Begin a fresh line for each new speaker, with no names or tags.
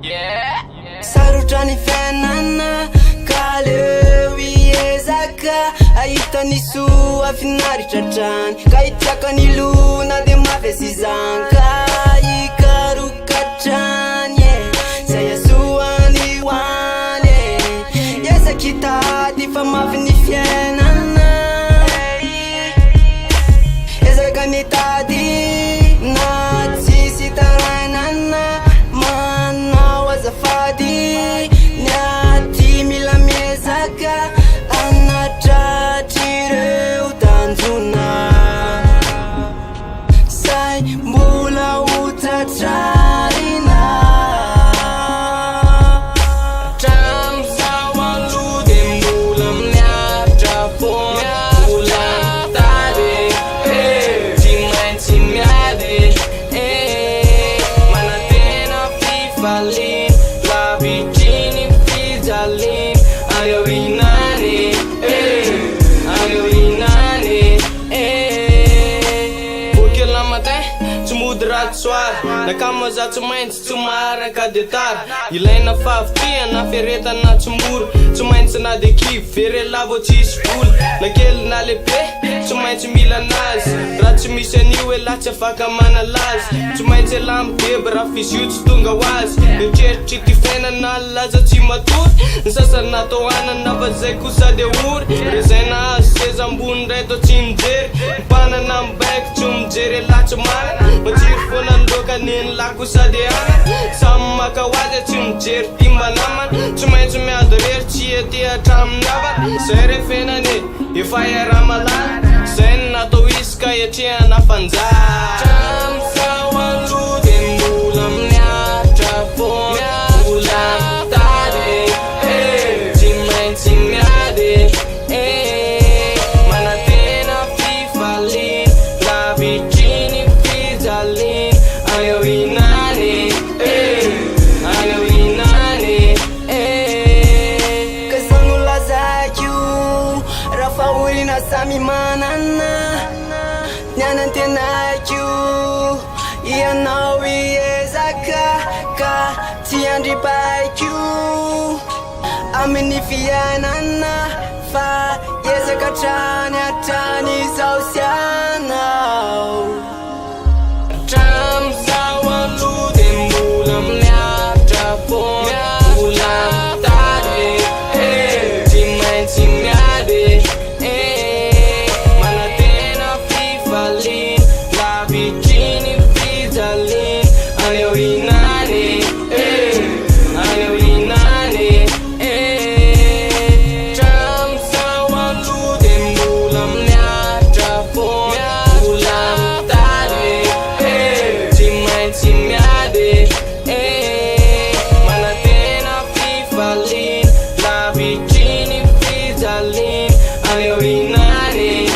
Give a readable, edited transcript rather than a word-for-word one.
Hatrany fiainana kaleo iezaka ahitany soa finaritra hatrany ka itiaka ny lona de mavesy zanka ikarokatrany zay asoany hoany ezaky tady fa mavy ny fiainana ezaka ny tady na tsisy tarainana manao azafady niaty mila miezaka anatratry reo tanjona say mbola hotratrarina tramizao aloha de mbola miatra fona mbola mitady tsy maintsy miady manatena fifaliny lavitriny fijaliny ayo inany Bokela matin tsy mody raty soary nakamaza tsy maintsy tsy maharaka de tara ilaina favitiana feretana tsy mora tsy maintsy na de kivy very lavo tsisy vola na kely na lehibe tsy maintsy mila anazy raha tsy misy anio e latsy afaka manalazy tsy maintsy alambebe raha fizio tsy tonga ho azy mieritreritry ty fiainana laza tsy matory ny sasany natao anana fa zay kosa de ory rezay nahazo seza ambony ray atao tsy mijery mpanana mibaiko tsy mijery latsy mana matsiry foana ny loka neny la kosa de ana samy maka hoazy tsy mijery timba namana tsy maintsy miady rery tsy ety hatraminy avana zay re fiainany efa iara malana zay ny natao isaka etrehana fanjara tramizao aloha de mbola miatra fona mbola mitady tsy maintsy miady manatena fifaliny lavitriny fijaliny ayo inany kasano lazakio raha fahorina samy manana nianantenakio ianao iezaka ka tsy andripaikio amin'ny fiainana fa ezaka hatrany hatrany zao sianao tramizao aloha de mbola miatra fona mbola mitady tsy maintsy miady manatena fifaliny lavitriny fijaliny ayo inany tramizao aloha de mbola miatra fona mbola mitady tsy maintsy miady manatena fifaliny lavitriny fijaliny ayo inany